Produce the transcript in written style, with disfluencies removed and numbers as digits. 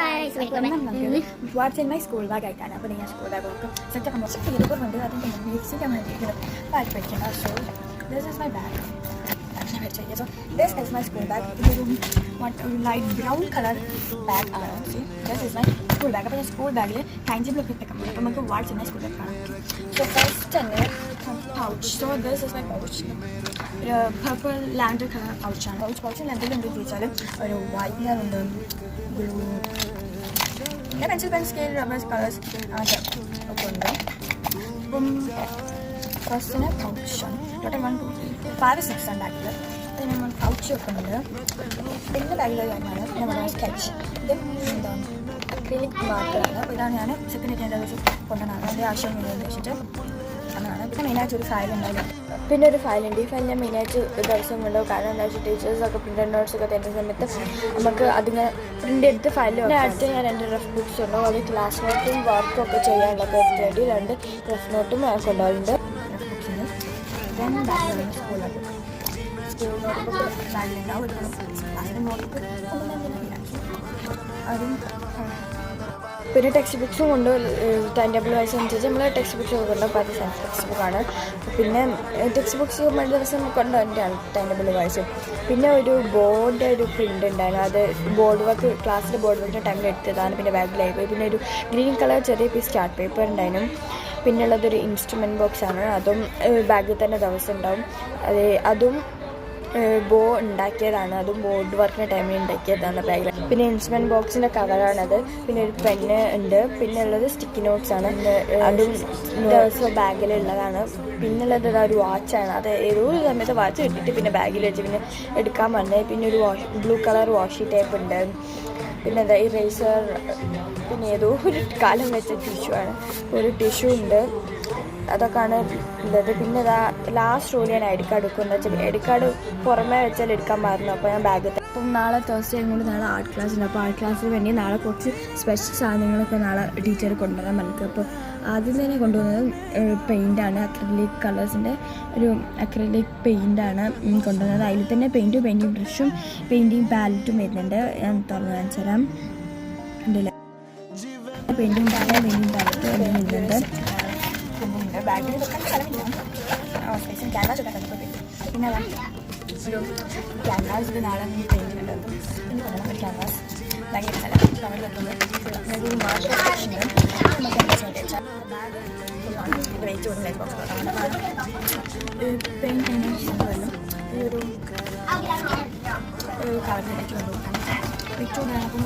guys, what's in my school bag? I can't open school bag. Such a commotion. So this is my bag. So this is my school bag. What light brown color bag. See, this is my school bag. Appo school bag le tangible effect come. Appo namukku what's in my school bag. So first pouch. So this is my pouch. Purple lavender color pouch. Pouch lavender undu teachalu oru white color undu blue. Pencil pen scale rubber colors okay undu. First in a pouch. Total 1 2 3 4 5 6 and back. Then one pouch opened. In the bag I sketch. Then acrylic marker. ഇതാണ് second ഇറ്റേണ്ടത് കൊണ്ടുവന്നാണ് അത് ആവശ്യം വെച്ചിട്ട് അതാണ് പിന്നെ മെയിനായിട്ട് ഒരു file ഉണ്ടായിരുന്നു. പിന്നെ ഒരു ഫയലുണ്ട്. ഈ ഫയൽ ഞാൻ മെയിനായിട്ട് ദിവസമുണ്ടോ കാരണം എന്താ വെച്ചാൽ ടീച്ചേഴ്സൊക്കെ പ്രിൻ്റഡ് നോട്ട്സൊക്കെ തരുന്ന സമയത്ത് നമുക്ക് അതിങ്ങനെ പ്രിൻ്റ് എടുത്ത് ഫയൽ അടുത്ത് ഞാൻ 2 റഫ് ബുക്സ് ഉണ്ടോ അത് ക്ലാസ് നോട്ടും വർക്കും ഒക്കെ ചെയ്യാനുള്ളതൊക്കെ എടുത്ത് വേണ്ടി 2 റഫ് നോട്ടും കൊണ്ടുപോകുന്നുണ്ട്. റഫ് ബുക്സിന് ദെൻ ബാഗിലാണ് സ്കൂളിലേക്ക് സ്കൂൾ നോട്ട്ബുക്ക് ബാഗിലുണ്ടാവും അതിന് നോട്ട്ബുക്ക് അതും പിന്നെ ടെക്സ്റ്റ് ബുക്സും കൊണ്ട് ടൈം ടേബിൾ വൈസ് അനുസരിച്ച് നമ്മൾ ടെക്സ്റ്റ് ബുക്സ് കൊണ്ടുപോകും. അപ്പോൾ അത് സയൻസ് ടെക്സ്റ്റ് ബുക്കാണ്. പിന്നെ ടെക്സ്റ്റ് ബുക്സ് ഒരു ദിവസം കൊണ്ടുപോകാൻ ടൈം ടേബിൾ വൈസ്. പിന്നെ ഒരു ബോർഡ് ഒരു പ്രിൻ്റ് ഉണ്ടായിരുന്നു. അത് ബോർഡ് വർക്ക് ക്ലാസ്സിൽ ബോർഡ് വർക്കിൻ്റെ ടൈമിൽ എടുത്തതാണ്. പിന്നെ ബാഗിലായി പോയി. പിന്നെ ഒരു ഗ്രീൻ കളർ ചെറിയ പീസ് ചാർട്ട് പേപ്പർ ഉണ്ടായിരുന്നു. പിന്നെ ഉള്ളതൊരു ഇൻസ്ട്രുമെൻറ്റ് ബോക്സാണ്. അതും ബാഗിൽ തന്നെ ദിവസം ഉണ്ടാവും. അതും ബോ ഉണ്ടാക്കിയതാണ്. അതും ബോർഡ് വർക്കിൻ്റെ ടൈമിൽ ഉണ്ടാക്കിയതാണ് ബാഗിൽ. പിന്നെ ഇൻസ്ട്രുമെൻറ്റ് ബോക്സിൻ്റെ കവറാണത്. പിന്നെ ഒരു പെന്ന് ഉണ്ട്. പിന്നെ ഉള്ളത് സ്റ്റിക്കി നോട്ട്സ് ആണ്. അതും ദിവസവും ബാഗിലുള്ളതാണ്. പിന്നെ ഉള്ളത് ഒരു വാച്ചാണ്. അത് ഏതോ ഒരു സമയത്ത് വാച്ച് കിട്ടിയിട്ട് പിന്നെ ബാഗിൽ വെച്ച് പിന്നെ എടുക്കാൻ വന്നത്. പിന്നെ ഒരു ബ്ലൂ കളർ വാഷി ടേപ്പ് ഉണ്ട്. പിന്നെ എന്താ ഇറേസർ. പിന്നെ ഏതോ ഒരു കാലം വെച്ച ടിഷ്യൂ ആണ്. ഒരു ടിഷ്യൂ ഉണ്ട്. അതൊക്കെയാണ് ഉള്ളത്. പിന്നെ ലാസ്റ്റ് റോൾ ഞാൻ ഐ ഡി കാർഡ് എടുക്കുന്നത് വെച്ചാൽ ഐ ഡി കാർഡ് പുറമേ വെച്ചാൽ എടുക്കാൻ മാറുന്നു. അപ്പോൾ ഞാൻ ബാഗ് അപ്പം നാളെ തേഴ്സ്ഡേ കൂടി നാളെ ആർട്ട് ക്ലാസ് ഉണ്ട്. അപ്പോൾ ആർട്ട് ക്ലാസ്സിന് വേണ്ടി നാളെ കുറച്ച് സ്പെഷ്യൽ സാധനങ്ങളൊക്കെ നാളെ ടീച്ചർ കൊണ്ടുവരാൻ നമുക്ക്. അപ്പോൾ ആദ്യം തന്നെ കൊണ്ടുവന്നത് പെയിൻ്റാണ്. അക്രലിക് കളേഴ്സിൻ്റെ ഒരു അക്രലിക് പെയിൻ്റാണ് കൊണ്ടുവന്നത്. അതിൽ തന്നെ പെയിൻറ്റിങ് ബ്രഷും പെയിൻറ്റിങ് പാലറ്റും വരുന്നുണ്ട്. ഞാൻ തുറന്ന് കാണിച്ചു തരാം. ഉണ്ടല്ലേ പെയിൻറ്റിങ് പാലറ്റ് വരുന്നുണ്ട്. ബാഗിൽ വെക്കാൻ സ്ഥലമില്ല. സ്പേസും ക്യാൻവാസ് ഒക്കെ തന്നെ. പിന്നെ ഒരു ക്യാൻവാസ് നാളെ പെയിൻറ്റുണ്ട്. പിന്നെ ഒരു ക്യാൻവാസ് ഭയങ്കര സ്ഥലം നമ്മൾ വെക്കുന്നത് ഒരു മാർഷൽ സെക്ഷനുണ്ട്. നമുക്ക് വെച്ചാൽ ബാഗ് വെയിറ്റ് കൊടുക്കുന്ന പെയിൻറ്റിങ് സംഭവമല്ലോ ഈ ഒരു കളറിലേക്ക് കൊണ്ടുപോകാൻ വെയിറ്റ് കൊടുക്കാൻ. അപ്പം